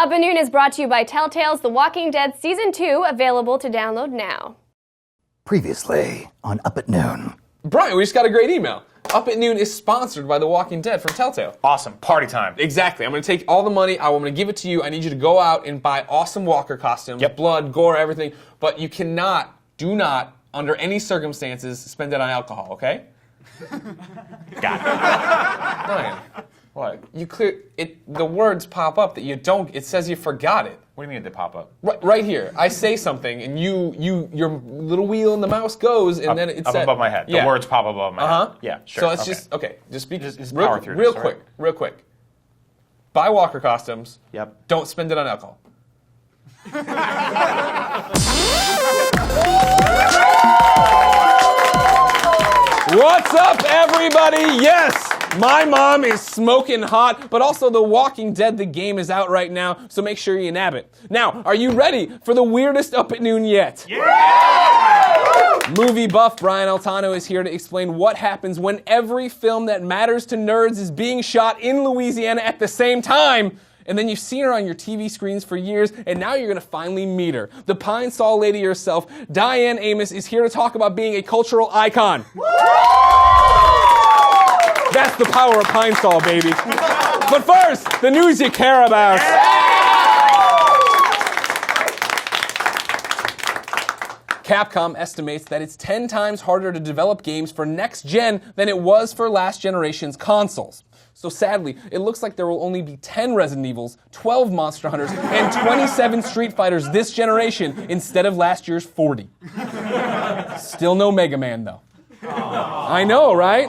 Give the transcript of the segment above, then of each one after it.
Up at Noon is brought to you by Telltale's The Walking Dead Season 2, available to download now. Previously on Up at Noon. Brian, we just got a great email. Up at Noon is sponsored by The Walking Dead from Telltale. Awesome. Party time. Exactly. I'm going to take all the money. I'm going to give it to you. I need you to go out and buy awesome Walker costumes. Yep. Blood, gore, everything. But you cannot, do not, under any circumstances, spend it on alcohol, okay? Got it. Brian, what? You clear it. The words pop up that you don't. It says you forgot it. What do you mean they pop up? Right here. I say something, and your little wheel in the mouse goes, and then it's up above my head. The words pop above my head. Yeah, sure. So it's just okay. Just speak. Just real, power through real this, quick. right? Real quick. Buy Walker costumes. Yep. Don't spend it on alcohol. What's up, everybody? Yes, my mom is smoking hot, but also The Walking Dead, the game, is out right now, so make sure you nab it. Now, are you ready for the weirdest Up at Noon yet? Yeah! Movie buff Brian Altano is here to explain what happens when every film that matters to nerds is being shot in Louisiana at the same time. And then you've seen her on your TV screens for years, and now you're going to finally meet her. The Pine Sol lady herself, Diane Amos, is here to talk about being a cultural icon. That's the power of Pine Sol, baby. But first, the news you care about. Capcom estimates that it's 10 times harder to develop games for next gen than it was for last generation's consoles. So sadly, it looks like there will only be 10 Resident Evils, 12 Monster Hunters, and 27 Street Fighters this generation instead of last year's 40. Still no Mega Man, though. I know, right?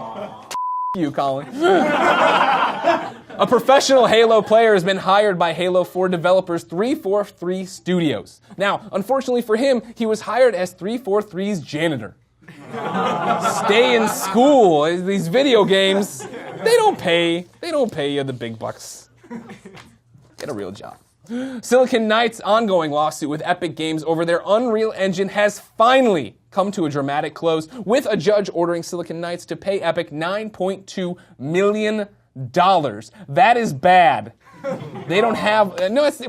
You, Colin. A professional Halo player has been hired by Halo 4 developers 343 Studios. Now, unfortunately for him, he was hired as 343's janitor. Stay in school. These video games, they don't pay you the big bucks. Get a real job. Silicon Knight's ongoing lawsuit with Epic Games over their Unreal Engine has finally come to a dramatic close, with a judge ordering Silicon Knights to pay Epic $9.2 million. That is bad. They don't have it's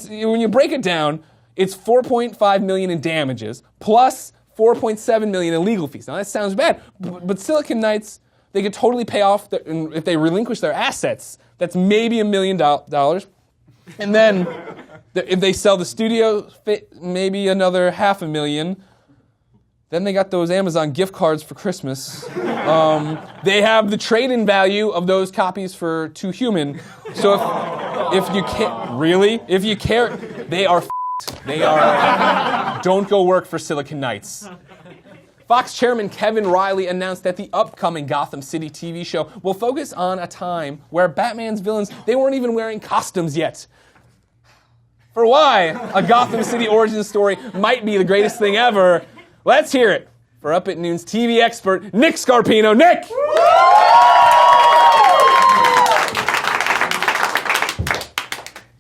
when you break it down, it's $4.5 million in damages plus $4.7 million in legal fees. Now that sounds bad, but Silicon Knights, they could totally pay off if they relinquish their assets. That's maybe $1 million, and then if they sell the studio, maybe another $500,000. Then they got those Amazon gift cards for Christmas. They have the trade-in value of those copies for Too Human. So if you care, they are f***ed. They are. Don't go work for Silicon Knights. Fox chairman Kevin Riley announced that the upcoming Gotham City TV show will focus on a time where Batman's villains, they weren't even wearing costumes yet. For why a Gotham City origin story might be the greatest thing ever, let's hear it for Up at Noon's TV expert, Nick Scarpino. Nick!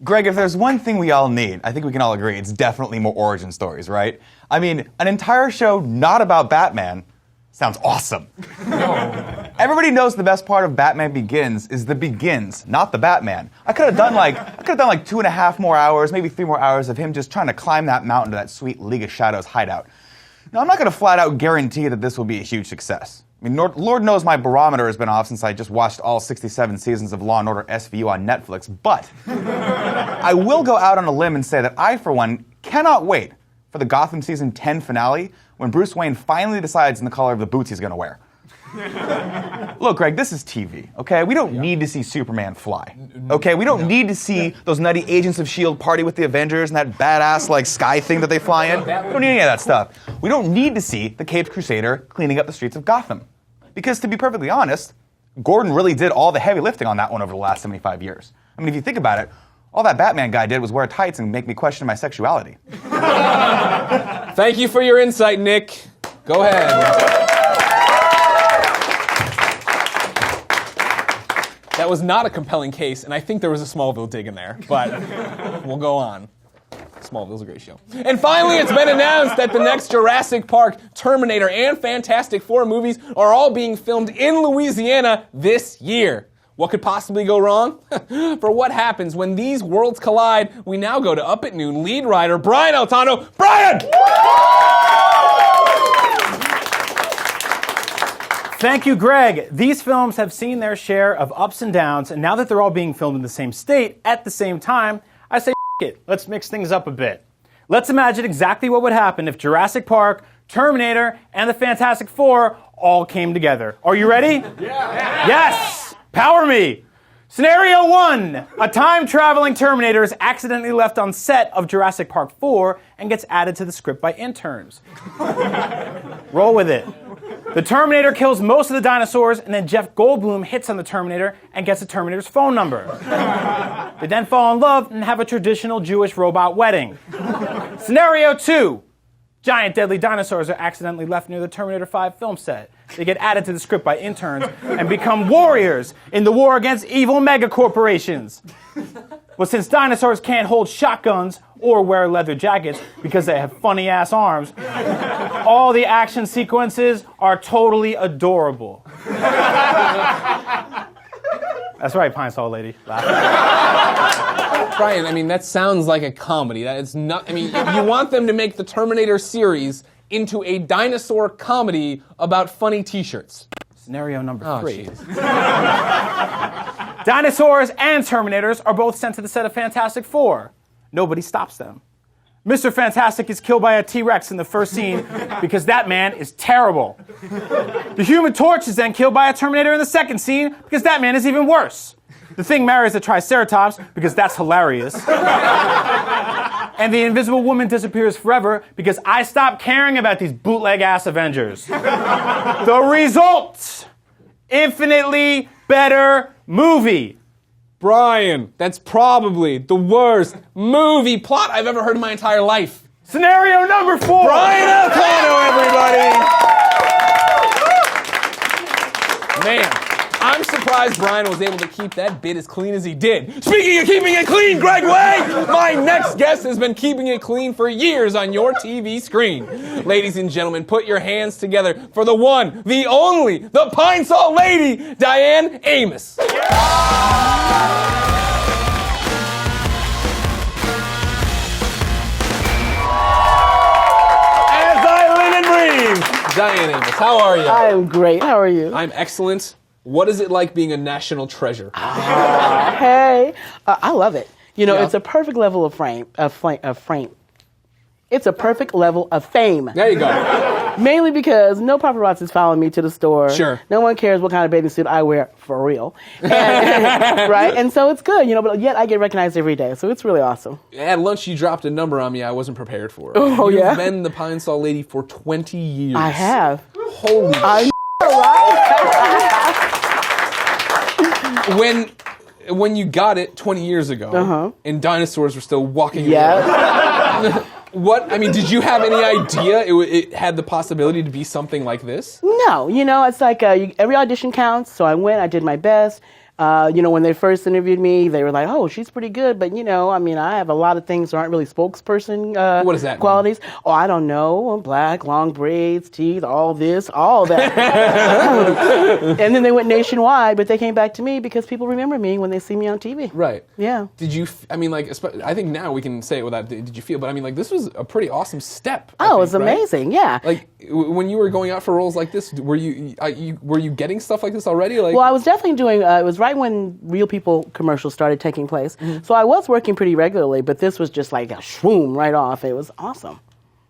Greg, if there's one thing we all need, I think we can all agree, it's definitely more origin stories, right? I mean, an entire show not about Batman sounds awesome. No. Everybody knows the best part of Batman Begins is the begins, not the Batman. I could have done like 2.5 more hours, maybe 3 more hours of him just trying to climb that mountain to that sweet League of Shadows hideout. Now, I'm not going to flat out guarantee that this will be a huge success. I mean, Lord knows my barometer has been off since I just watched all 67 seasons of Law & Order SVU on Netflix, but I will go out on a limb and say that I, for one, cannot wait for the Gotham Season 10 finale when Bruce Wayne finally decides on the color of the boots he's going to wear. Look, Greg, this is TV, okay? We don't need to see Superman fly, okay? We don't need to see those nutty Agents of S.H.I.E.L.D. party with the Avengers and that badass, sky thing that they fly in. We don't need any of that stuff. We don't need to see the Caped Crusader cleaning up the streets of Gotham. Because, to be perfectly honest, Gordon really did all the heavy lifting on that one over the last 75 years. I mean, if you think about it, all that Batman guy did was wear tights and make me question my sexuality. Thank you for your insight, Nick. Go ahead. That was not a compelling case, and I think there was a Smallville dig in there, but we'll go on. Smallville's a great show. And finally, it's been announced that the next Jurassic Park, Terminator, and Fantastic Four movies are all being filmed in Louisiana this year. What could possibly go wrong? For what happens when these worlds collide, we now go to Up at Noon lead writer Brian Altano. Brian! Thank you, Greg. These films have seen their share of ups and downs, and now that they're all being filmed in the same state at the same time, I say, it. Let's mix things up a bit. Let's imagine exactly what would happen if Jurassic Park, Terminator, and the Fantastic Four all came together. Are you ready? Yeah. Yes! Power me! Scenario 1. A time-traveling Terminator is accidentally left on set of Jurassic Park 4 and gets added to the script by interns. Roll with it. The Terminator kills most of the dinosaurs, and then Jeff Goldblum hits on the Terminator and gets the Terminator's phone number. They then fall in love and have a traditional Jewish robot wedding. Scenario 2. Giant deadly dinosaurs are accidentally left near the Terminator 5 film set. They get added to the script by interns and become warriors in the war against evil megacorporations. But since dinosaurs can't hold shotguns or wear leather jackets because they have funny-ass arms, all the action sequences are totally adorable. That's right, Pine Sol Lady. Brian, I mean, that sounds like a comedy. That is not. I mean, you want them to make the Terminator series into a dinosaur comedy about funny T-shirts. Scenario number 3. Geez. Dinosaurs and Terminators are both sent to the set of Fantastic Four. Nobody stops them. Mr. Fantastic is killed by a T-Rex in the first scene because that man is terrible. The Human Torch is then killed by a Terminator in the second scene because that man is even worse. The Thing marries a Triceratops because that's hilarious. And the Invisible Woman disappears forever because I stopped caring about these bootleg-ass Avengers. The result, infinitely better movie. Brian, that's probably the worst movie plot I've ever heard in my entire life. Scenario number 4. Brian Altano, everybody! Man, I'm surprised Brian was able to keep that bit as clean as he did. Speaking of keeping it clean, Greg Way, my next guest has been keeping it clean for years on your TV screen. Ladies and gentlemen, put your hands together for the one, the only, the Pine Sol Lady, Diane Amos. Diane Amos, how are you? I am great. How are you? I'm excellent. What is it like being a national treasure? Hey, I love it. You know, Yeah. it's a perfect level of fame. It's a perfect level of fame. There you go. Mainly because no paparazzi's following me to the store. Sure. No one cares what kind of bathing suit I wear for real. And, right? And so it's good, you know, but yet I get recognized every day. So it's really awesome. At lunch, you dropped a number on me I wasn't prepared for. Oh, You've yeah? been the Pine Sol Lady for 20 years. I have. Holy I right? When you got it 20 years ago, and dinosaurs were still walking around. Yeah. What, I mean, did you have any idea it had the possibility to be something like this? No, you know, it's like every audition counts. So I went, I did my best. You know, when they first interviewed me, they were like, "Oh, she's pretty good," but you know, I mean, I have a lot of things that aren't really spokesperson What does that qualities. Mean? Oh, I don't know. I'm black, long braids, teeth, all this, all that. And then they went nationwide, but they came back to me because people remember me when they see me on TV. Right. Yeah. Did you, I mean, like, I think now we can say it without, did you feel, but I mean, like, this was a pretty awesome step. Oh, it was amazing, yeah. Like, when you were going out for roles like this, were you getting stuff like this already? Like, well, I was definitely doing, it was right when Real People commercials started taking place. So I was working pretty regularly, but this was just like a shroom right off. It was awesome.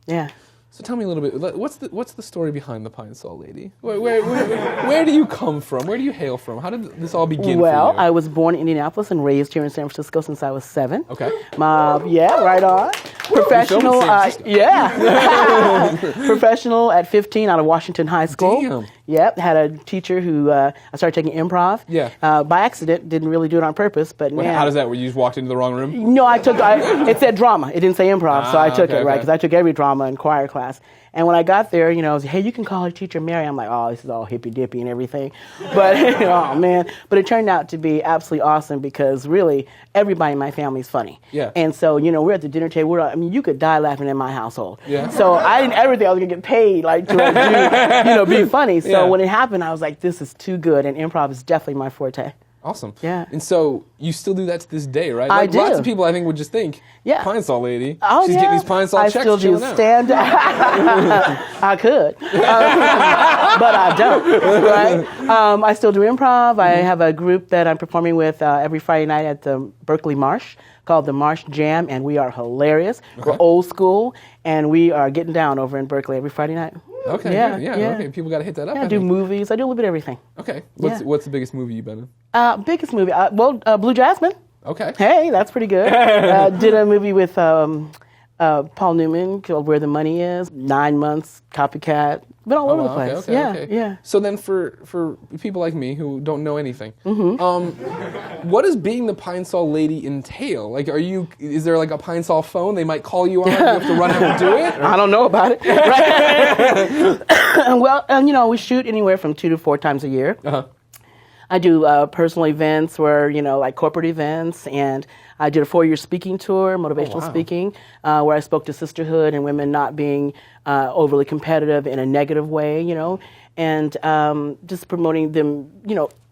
Yeah. So tell me a little bit. What's the story behind the Pine Sol Lady? Where do you come from? Where do you hail from? How did this all begin Well, for you? I was born in Indianapolis and raised here in San Francisco since I was 7. Okay. Yeah, right on. Professional, San Francisco. yeah. Professional at 15 out of Washington High School. Damn. Yep, had a teacher who I started taking improv. Yeah. By accident, didn't really do it on purpose, but man. How does that? Where you just walked into the wrong room? No, it said drama. It didn't say improv, so I took okay, it, right? okay. Because I took every drama and choir class. And when I got there, you know, I was, hey, you can call her teacher Mary. I'm like, oh, this is all hippy-dippy and everything. But, oh, man. But it turned out to be absolutely awesome because really everybody in my family is funny. Yeah. And so, you know, we're at the dinner table. I mean, you could die laughing in my household. Yeah. So I didn't ever think I was going to get paid, like, to be funny. So Yeah. when it happened, I was like, this is too good. And improv is definitely my forte. Awesome. Yeah. And so you still do that to this day, right? I Lots do. of people I think would just think, Yeah. Pine Sol lady. Oh, She's yeah. getting these Pine Sol I checks. still do chilling out. stand I could, but I don't. Right? I still do improv. I have a group that I'm performing with every Friday night at the Berkeley Marsh called the Marsh Jam, and we are hilarious. We're old school, and we are getting down over in Berkeley every Friday night. Okay. Yeah, Yeah. yeah. Okay. People got to hit that up. Yeah, I do movies. I do a little bit of everything. Okay. Yeah. What's the biggest movie you've been in? Biggest movie? Blue Jasmine. Okay. Hey, that's pretty good. Did a movie with Paul Newman called Where the Money Is. 9 months, Copycat. Been all over the place. Okay. Yeah. So then, for people like me who don't know anything, what does being the Pine Sol lady entail? Like, is there like a Pine Sol phone they might call you on? You have to run out and do it? Or? I don't know about it. Right? Well, we shoot anywhere from 2 to 4 times a year. I do personal events like corporate events, and I did a 4-year speaking tour, motivational speaking, where I spoke to sisterhood and women not being overly competitive in a negative way, and just promoting them,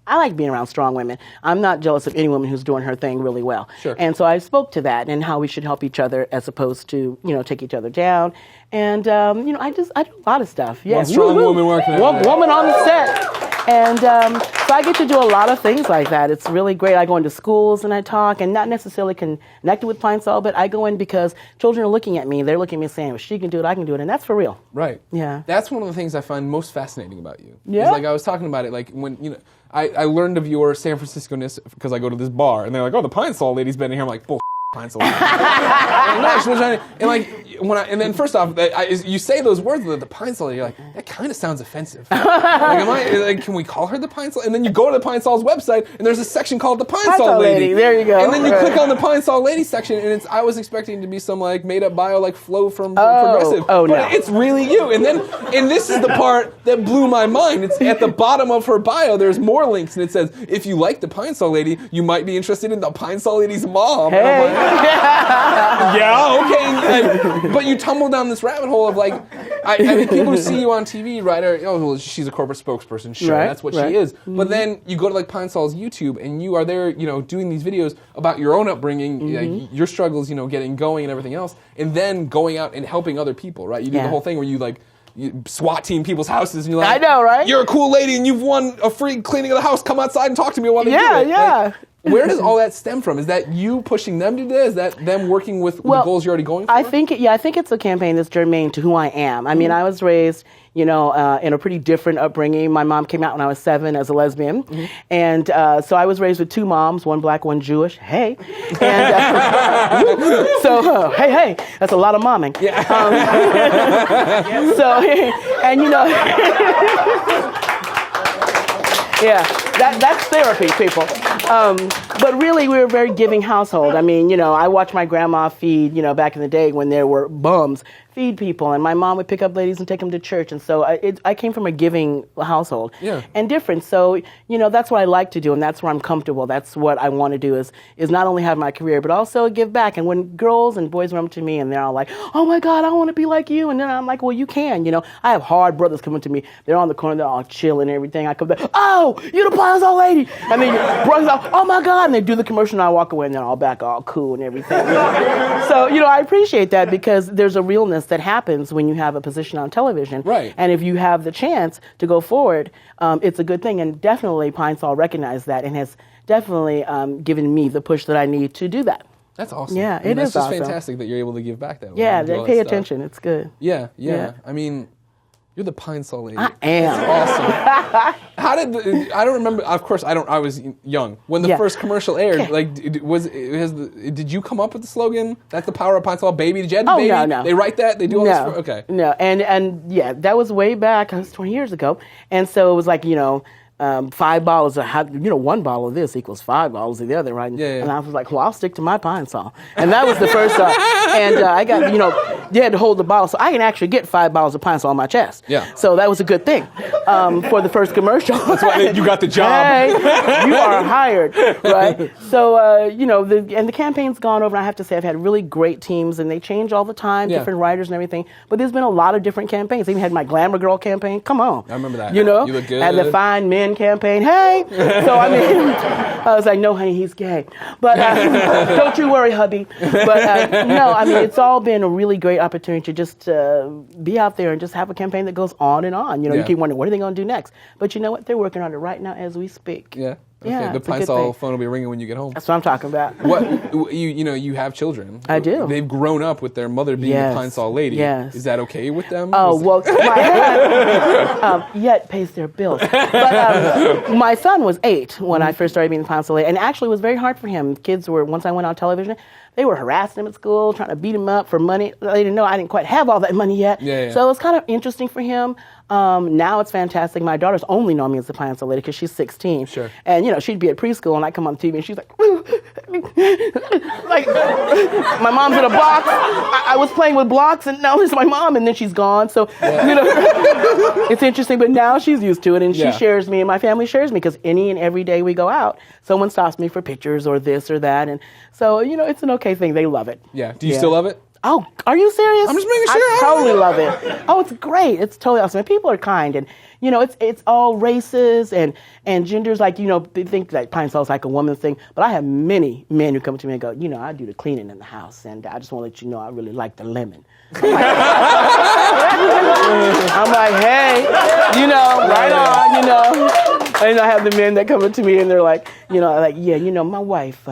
I like being around strong women. I'm not jealous of any woman who's doing her thing really well. Sure. And so I spoke to that and how we should help each other as opposed to, take each other down. And, I do a lot of stuff. Yeah. One strong woman working. Woman on the set. And so I get to do a lot of things like that. It's really great. I go into schools and I talk, and not necessarily connected with Pine Sol, but I go in because children are looking at me. They're looking at me saying, well, she can do it, I can do it, and that's for real. Right. Yeah. That's one of the things I find most fascinating about you. Yeah. Is like I was talking about it, like when, I learned of your San Francisco-ness because I go to this bar, and they're like, oh, the Pine Sol lady's been in here. I'm like, bull. Pine Sol. And then first off, you say those words, the Pine Sol, you're like, that kind of sounds offensive. Can we call her the Pine Sol? And then you go to the Pine Sol's website, and there's a section called the Pine Sol Lady. There you go. And then you click on the Pine Sol Lady section, and I was expecting to be some made up bio like Flo from Progressive. Oh, no. But it's really you. And this is the part that blew my mind. It's at the bottom of her bio. There's more links, and it says, if you like the Pine Sol Lady, you might be interested in the Pine Sol Lady's mom. Hey. And I'm like, yeah, okay. But you tumble down this rabbit hole of I mean, people who see you on TV, right, are, well, she's a corporate spokesperson, sure, right, that's what right. she is. But then you go to Pine Sol's YouTube, and you are there, doing these videos about your own upbringing, your struggles, getting going and everything else, and then going out and helping other people, right? You do the whole thing where you SWAT team people's houses, and you're like, I know, right? You're a cool lady, and you've won a free cleaning of the house. Come outside and talk to me while they do it. Yeah. Where does all that stem from? Is that you pushing them to do that? Is that them working with the goals you're already going for? I think it's a campaign that's germane to who I am. I mean, I was raised, in a pretty different upbringing. My mom came out when I was 7 as a lesbian. And so I was raised with 2 moms, one black, one Jewish. Hey. And hey, that's a lot of momming. Yeah. Yeah, that's therapy, people. But really, we were a very giving household. I mean, I watched my grandma feed, back in the day when there were bums, feed people, and my mom would pick up ladies and take them to church. And so I came from a giving household and different. So, that's what I like to do, and that's where I'm comfortable. That's what I want to do is not only have my career, but also give back. And when girls and boys come to me and they're all like, oh my God, I want to be like you. And then I'm like, well, you can. I have hard brothers coming to me. They're on the corner, they're all chilling and everything. I come back, oh, you're the Pine Sol lady. And then your brothers are, oh my God. And they do the commercial, and I walk away, and they're all back all cool and everything. So, I appreciate that because there's a realness that happens when you have a position on television. Right. And if you have the chance to go forward, it's a good thing. And definitely Pine Sol recognized that and has definitely given me the push that I need to do that. That's awesome. Yeah, it is is awesome. That's just fantastic that you're able to give back that way. Yeah, and do they all pay that stuff. attention. It's good. Yeah. Yeah. I mean, you're the Pine Sol lady. I am. That's awesome. How did I don't remember. Of course, I was young when the first commercial aired. Did you come up with the slogan? That's the power of Pine Sol, baby. Did you have the baby? No. They write that. They do all this. Okay. No, and yeah, that was way back. It was 20 years ago, and so it was like 5 bottles of, 1 bottle of this equals 5 bottles of the other, right? Yeah. And I was like, well, I'll stick to my Pine Sol. And that was the first time. And I got, you had to hold the bottle, so I can actually get 5 bottles of Pine Sol on my chest. Yeah. So that was a good thing for the first commercial. That's why you got the job. Hey, you are hired, right? So, you know, the campaign's gone over, and I have to say I've had really great teams, and they change all the time, different writers and everything. But there's been a lot of different campaigns. I even had my Glamour Girl campaign. Come on. I remember that. You know? You look good. Had the Fine Men campaign. Hey! So, I mean, I was like, no, honey, he's gay. But don't you worry, hubby. But no, I mean, it's all been a really great opportunity to just be out there and just have a campaign that goes on and on. You know, you keep wondering, what are they going to do next? But you know what? They're working on it right now as we speak. Yeah. Okay. Yeah, the it's a Pine good Sol thing. phone will be ringing when you get home. That's what I'm talking about. What you have children. I do. They've grown up with their mother being the Pine Sol lady. Yes. Is that okay with them? Oh, well, yet pays their bills. But my son was 8 when I first started being the Pine Sol lady, and actually it was very hard for him. Kids were, once I went on television, they were harassing him at school, trying to beat him up for money. They didn't know I didn't quite have all that money yet. So it was kind of interesting for him. Now it's fantastic. My daughter's only known me as the Pine Sol lady because she's 16. Sure. And, you know, she'd be at preschool and I'd come on TV and she's like, like, my mom's in a box. I was playing with blocks and now this is my mom and then she's gone. So, you know, it's interesting, but now she's used to it and she shares me and my family shares me because any and every day we go out, someone stops me for pictures or this or that. And so, you know, it's an okay thing. They love it. Yeah. Do you still love it? Oh, are you serious? I'm just making sure. I totally love it. Oh, it's great. It's totally awesome. And people are kind, and you know, it's all races and genders. Like, you know, they think that Pine Sol is like a woman's thing, but I have many men who come to me and go, you know, I do the cleaning in the house, and I just want to let you know I really like the lemon. I'm like, hey, you know, right on, you know. And I have the men that come up to me and they're like, you know, like, yeah, you know, my wife.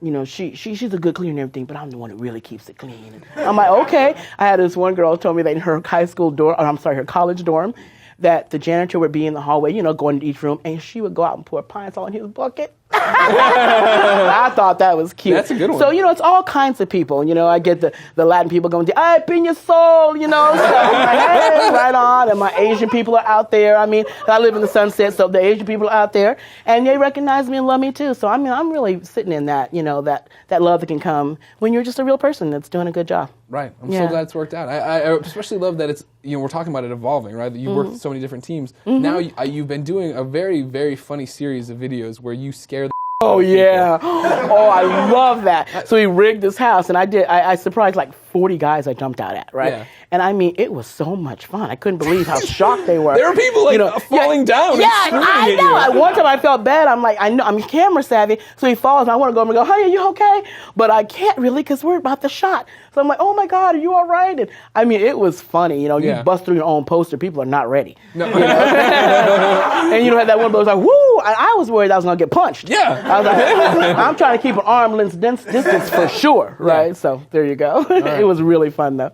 You know, she's a good cleaner and everything, but I'm the one that really keeps it clean. And I'm like, okay. I had this one girl told me that in her her college dorm, that the janitor would be in the hallway, you know, going to each room, and she would go out and pour Pine Sol in his bucket. I thought that was cute. That's a good one. So, you know, it's all kinds of people. You know, I get the Latin people going, ay, piña sol, you know. So I'm like, hey, right on. And my Asian people are out there. I mean, I live in the Sunset, so the Asian people are out there. And they recognize me and love me, too. So, I mean, I'm really sitting in that, you know, that love that can come when you're just a real person that's doing a good job. Right. I'm so glad it's worked out. I especially love that it's, you know, we're talking about it evolving, right? That you've worked with so many different teams. Now you've been doing a very, very funny series of videos where you scare the Oh, yeah. Oh, I love that. So he rigged this house, and I surprised like 40 guys I jumped out at, right? Yeah. And I mean, it was so much fun. I couldn't believe how shocked they were. There were people like falling down. Yeah, and I know. At one time I felt bad. I'm like, I know, I'm camera savvy. So he falls, and I want to go over and go, honey, are you okay? But I can't really because we're about the shot. So I'm like, oh my God, are you all right? And I mean, it was funny. You know, you bust through your own poster, people are not ready. No. You know? And you know, had that one that was like, woo! And I was worried I was going to get punched. Yeah. I was like, I'm trying to keep an arm's length distance for sure, right? Yeah. So there you go. It was really fun, though.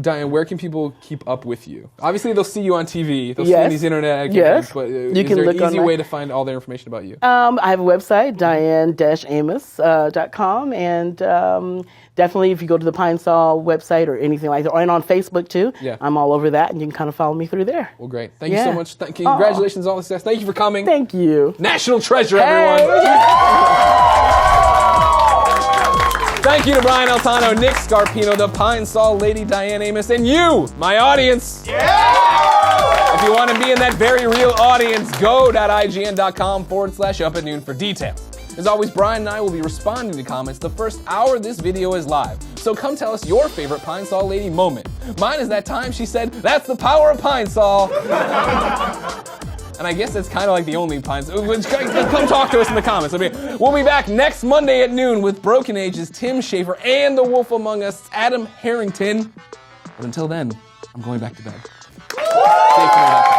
Diane, where can people keep up with you? Obviously, they'll see you on TV. They'll see you on these internet activities. But You is can there look an easy on way to find all their information about you? I have a website, Diane-Amos.com, and definitely if you go to the Pine Sol website or anything like that, and on Facebook too, I'm all over that, and you can kind of follow me through there. Well, great. Thank you so much. Congratulations on all the success. Thank you for coming. Thank you. National treasure, everyone. Thank you to Brian Altano, Nick Scarpino, the Pine Sol lady Diane Amos, and you, my audience. If you want to be in that very real audience, go.ign.com/up@noon for details. As always, Brian and I will be responding to comments the first hour this video is live. So come tell us your favorite Pine Sol lady moment. Mine is that time she said, "That's the power of Pine Sol." And I guess that's kind of like the only Pine Sol. Come talk to us in the comments. I mean, we'll be back next Monday at noon with Broken Age's Tim Schafer and the Wolf Among Us, Adam Harrington. But until then, I'm going back to bed. Stay tuned.